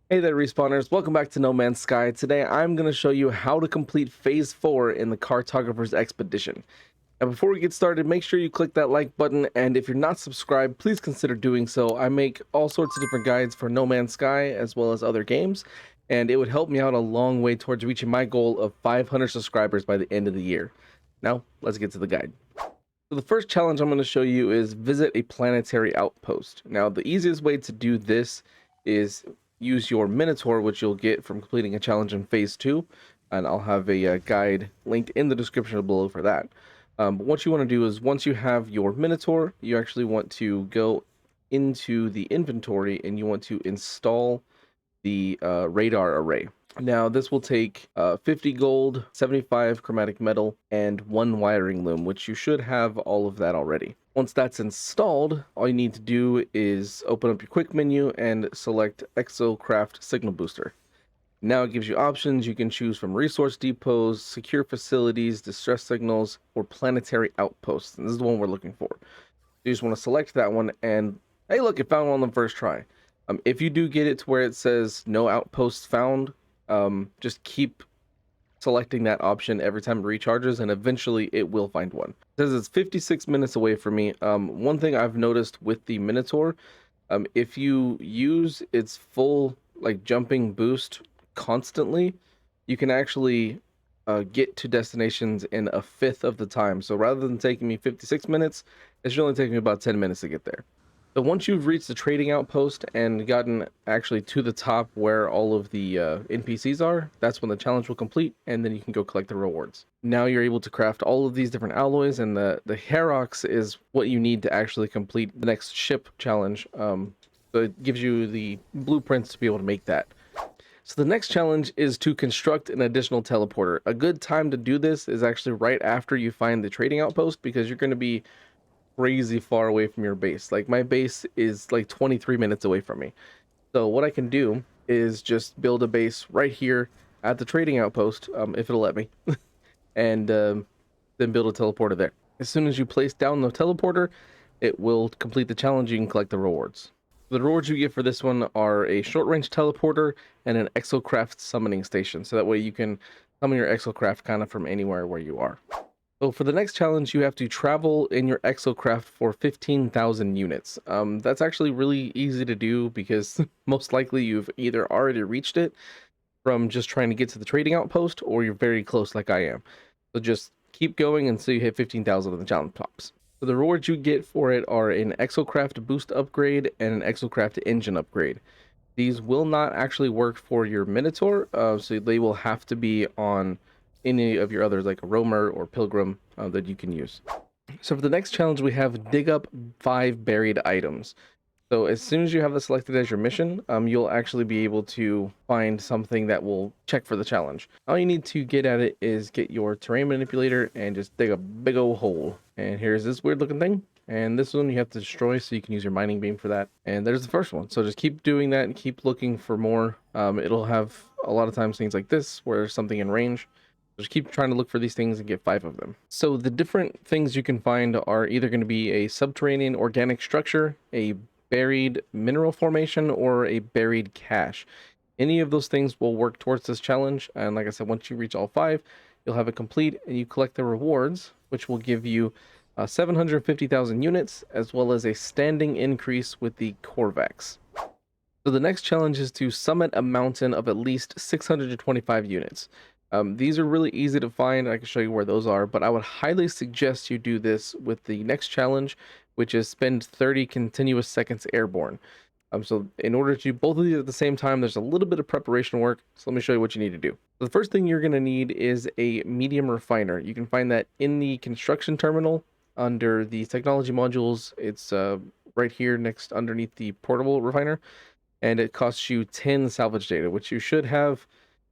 Hey there, respawners. Welcome back to No Man's Sky. Today I'm going to show you how to complete Phase 4 in the Cartographers Expedition. Now before we get started, make sure you click that like button, and if you're not subscribed, please consider doing so. I make all sorts of different guides for No Man's Sky as well as other games, and it would help me out a long way towards reaching my goal of 500 subscribers by the end of the year. Now, let's get to the guide. So the first challenge I'm going to show you is visit a planetary outpost. Now, the easiest way to do this is use your Minotaur, which you'll get from completing a challenge in Phase 2, and I'll have a guide linked in the description below for that. But what you want to do is once you have your Minotaur, you actually want to go into the inventory and you want to install the radar array. Now, this will take 50 gold, 75 chromatic metal, and 1 wiring loom, which you should have all of that already. Once that's installed, all you need to do is open up your quick menu and select Exocraft Signal Booster. Now it gives you options. You can choose from resource depots, secure facilities, distress signals, or planetary outposts. And this is the one we're looking for. You just want to select that one, and hey, look, it found one on the first try. If you do get it to where it says no outposts found, just keep selecting that option every time it recharges, and eventually it will find one. It says it's 56 minutes away from me. One thing I've noticed with the Minotaur, if you use its full like jumping boost constantly, you can actually get to destinations in a fifth of the time. So rather than taking me 56 minutes, it should only take me about 10 minutes to get there. So once you've reached the trading outpost and gotten actually to the top where all of the NPCs are, that's when the challenge will complete, and then you can go collect the rewards. Now you're able to craft all of these different alloys, and the Herox is what you need to actually complete the next ship challenge. So it gives you the blueprints to be able to make that. So the next challenge is to construct an additional teleporter. A good time to do this is actually right after you find the trading outpost, because you're going to be crazy far away from your base. Like my base is like 23 minutes away from me. So what I can do is just build a base right here at the trading outpost, if it'll let me, and then build a teleporter there. As soon as you place down the teleporter, it will complete the challenge. You can collect the rewards. The rewards you get for this one are a short-range teleporter and an Exocraft summoning station. So that way you can summon your Exocraft kind of from anywhere where you are. So for the next challenge, you have to travel in your Exocraft for 15,000 units. That's actually really easy to do because most likely you've either already reached it from just trying to get to the trading outpost, or you're very close like I am. So just keep going until you hit 15,000 and the challenge pops. So the rewards you get for it are an Exocraft boost upgrade and an Exocraft engine upgrade. These will not actually work for your Minotaur, so they will have to be on any of your others like a roamer or pilgrim that you can use. So for the next challenge, we have dig up 5 buried items. So as soon as you have this selected as your mission, you'll actually be able to find something that will check for the challenge. All you need to get at it is get your terrain manipulator and just dig a big old hole. And here's this weird looking thing. And this one you have to destroy, so you can use your mining beam for that. And there's the first one. So just keep doing that and keep looking for more. It'll have a lot of times things like this where there's something in range. Just keep trying to look for these things and get 5 of them. So the different things you can find are either going to be a subterranean organic structure, a buried mineral formation, or a buried cache. Any of those things will work towards this challenge. And like I said, once you reach all 5, you'll have it complete, and you collect the rewards, which will give you 750,000 units, as well as a standing increase with the Corvax. So the next challenge is to summit a mountain of at least 625 units. These are really easy to find. I can show you where those are, but I would highly suggest you do this with the next challenge, which is spend 30 continuous seconds airborne. So in order to do both of these at the same time, there's a little bit of preparation work. So let me show you what you need to do. So the first thing you're going to need is a medium refiner. You can find that in the construction terminal under the technology modules. It's right here next underneath the portable refiner, and it costs you 10 salvage data, which you should have.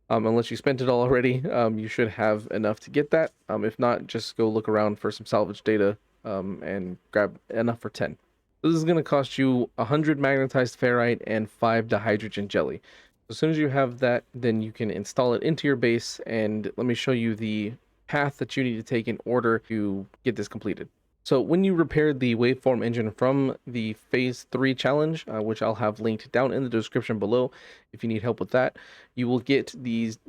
Unless you spent it all already, you should have enough to get that. If not, just go look around for some salvage data and grab enough for 10. This is going to cost you 100 magnetized ferrite and 5 dihydrogen jelly. As soon as you have that, then you can install it into your base, and let me show you the path that you need to take in order to get this completed. So when you repaired the waveform engine from the phase 3 challenge, which I'll have linked down in the description below if you need help with that, you will get these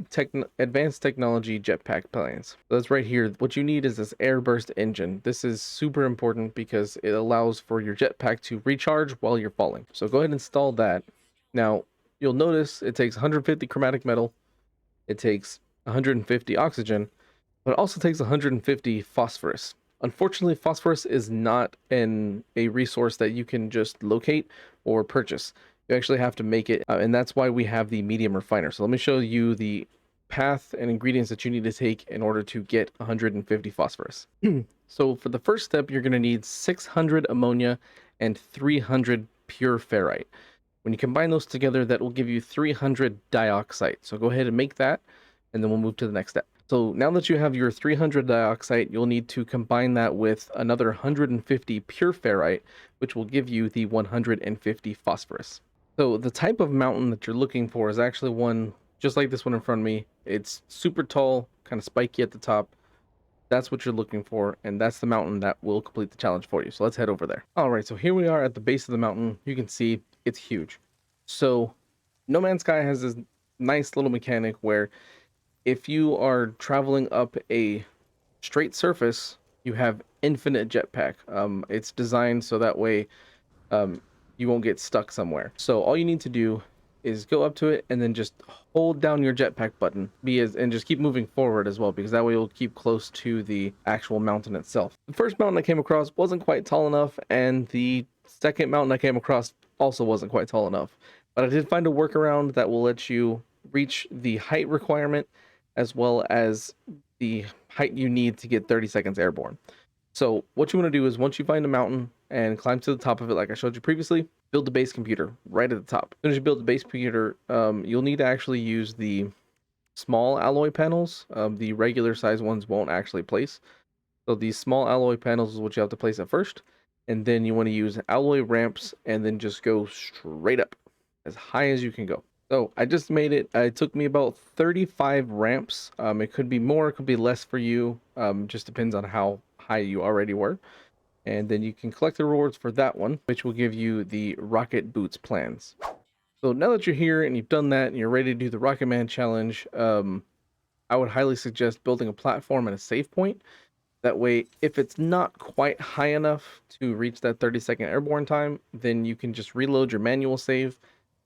advanced technology jetpack plans. So that's right here. What you need is this airburst engine. This is super important because it allows for your jetpack to recharge while you're falling. So go ahead and install that. Now you'll notice it takes 150 chromatic metal, it takes 150 oxygen, but it also takes 150 phosphorus. Unfortunately, phosphorus is not a resource that you can just locate or purchase. You actually have to make it, and that's why we have the medium refiner. So let me show you the path and ingredients that you need to take in order to get 150 phosphorus. So for the first step, you're going to need 600 ammonia and 300 pure ferrite. When you combine those together, that will give you 300 dioxide. So go ahead and make that, and then we'll move to the next step. So now that you have your 300 dioxide, you'll need to combine that with another 150 pure ferrite, which will give you the 150 phosphorus. So the type of mountain that you're looking for is actually one just like this one in front of me. It's super tall, kind of spiky at the top. That's what you're looking for, and that's the mountain that will complete the challenge for you. So let's head over there. All right, so here we are at the base of the mountain. You can see it's huge. So No Man's Sky has this nice little mechanic where if you are traveling up a straight surface, you have infinite jetpack. It's designed so that way you won't get stuck somewhere. So all you need to do is go up to it and then just hold down your jetpack button and just keep moving forward as well, because that way you'll keep close to the actual mountain itself. The first mountain I came across wasn't quite tall enough, and the second mountain I came across also wasn't quite tall enough. But I did find a workaround that will let you reach the height requirement as well as the height you need to get 30 seconds airborne. So what you want to do is once you find a mountain and climb to the top of it, like I showed you previously, build the base computer right at the top. As soon as you build the base computer, you'll need to actually use the small alloy panels. The regular size ones won't actually place. So these small alloy panels is what you have to place at first. And then you want to use alloy ramps and then just go straight up as high as you can go. So I just made it. It took me about 35 ramps. It could be more, it could be less for you. Just depends on how high you already were. And then you can collect the rewards for that one, which will give you the rocket boots plans. So now that you're here and you've done that and you're ready to do the Rocketman challenge, I would highly suggest building a platform and a save point. That way, if it's not quite high enough to reach that 30-second airborne time, then you can just reload your manual save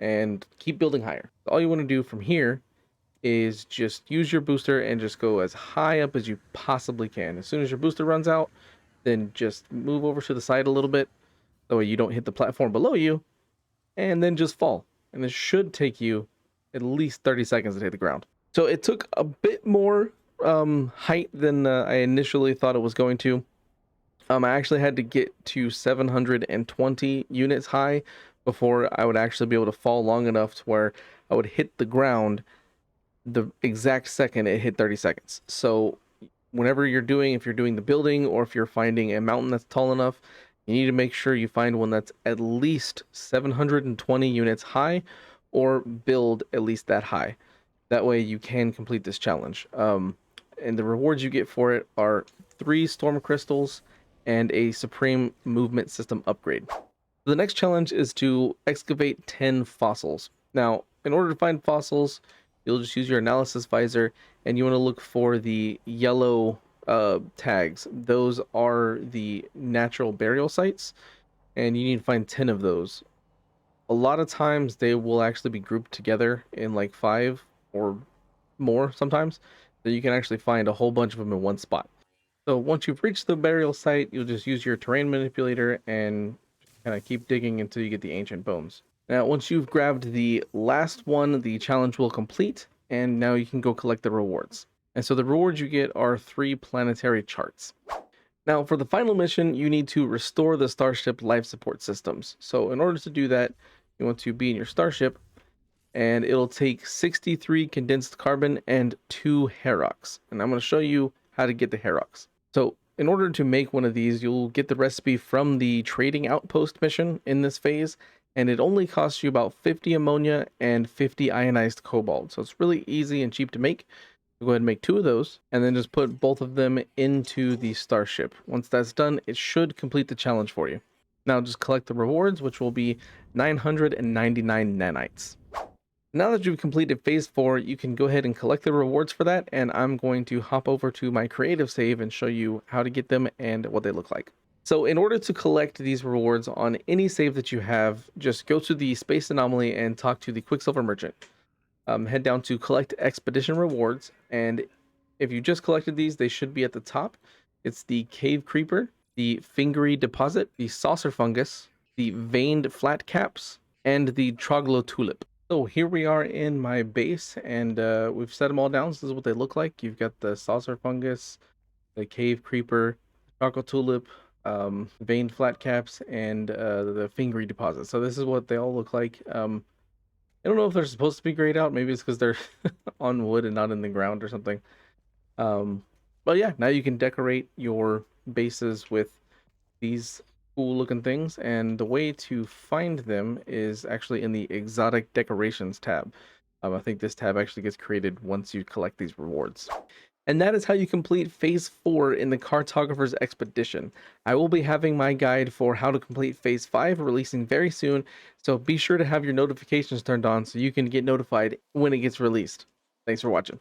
and keep building higher. All you want to do from here is just use your booster and just go as high up as you possibly can. As soon as your booster runs out, then just move over to the side a little bit, that way you don't hit the platform below you, and then just fall. And it should take you at least 30 seconds to hit the ground. So it took a bit more height than I initially thought it was going to. I actually had to get to 720 units high before I would actually be able to fall long enough to where I would hit the ground the exact second it hit 30 seconds. So whenever if you're doing the building or if you're finding a mountain that's tall enough, you need to make sure you find one that's at least 720 units high or build at least that high. That way you can complete this challenge. And the rewards you get for it are 3 storm crystals and a supreme movement system upgrade. The next challenge is to excavate 10 fossils. Now, in order to find fossils, you'll just use your analysis visor and you want to look for the yellow tags. Those are the natural burial sites, and you need to find 10 of those. A lot of times they will actually be grouped together in like 5 or more sometimes, so you can actually find a whole bunch of them in one spot. So once you've reached the burial site, you'll just use your terrain manipulator and kind of keep digging until you get the ancient bones. Now, once you've grabbed the last one, the challenge will complete, and now you can go collect the rewards. And so the rewards you get are 3 planetary charts. Now, for the final mission, you need to restore the starship life support systems. So in order to do that, you want to be in your starship, and it'll take 63 condensed carbon and 2 Herox. And I'm going to show you how to get the Herox. So in order to make one of these, you'll get the recipe from the trading outpost mission in this phase, and it only costs you about 50 ammonia and 50 ionized cobalt. So it's really easy and cheap to make. Go ahead and make 2 of those, and then just put both of them into the starship. Once that's done, it should complete the challenge for you. Now just collect the rewards, which will be 999 nanites. Now that you've completed phase 4, you can go ahead and collect the rewards for that, and I'm going to hop over to my creative save and show you how to get them and what they look like. So in order to collect these rewards on any save that you have, just go to the space anomaly and talk to the Quicksilver Merchant. Head down to collect expedition rewards, and if you just collected these, they should be at the top. It's the cave creeper, the fingery deposit, the saucer fungus, the veined flat caps, and the troglo tulip. So here we are in my base, and we've set them all down. So this is what they look like. You've got the saucer fungus, the cave creeper, troglo tulip, veined flat caps, and the fingery deposit. So this is what they all look like. I don't know if they're supposed to be grayed out. Maybe it's because they're on wood and not in the ground or something. But yeah, now you can decorate your bases with these cool looking things. And the way to find them is actually in the exotic decorations tab. I think this tab actually gets created once you collect these rewards. And that is how you complete phase 4 in the Cartographers Expedition. I will be having my guide for how to complete phase 5 releasing very soon, so be sure to have your notifications turned on so you can get notified when it gets released. Thanks for watching.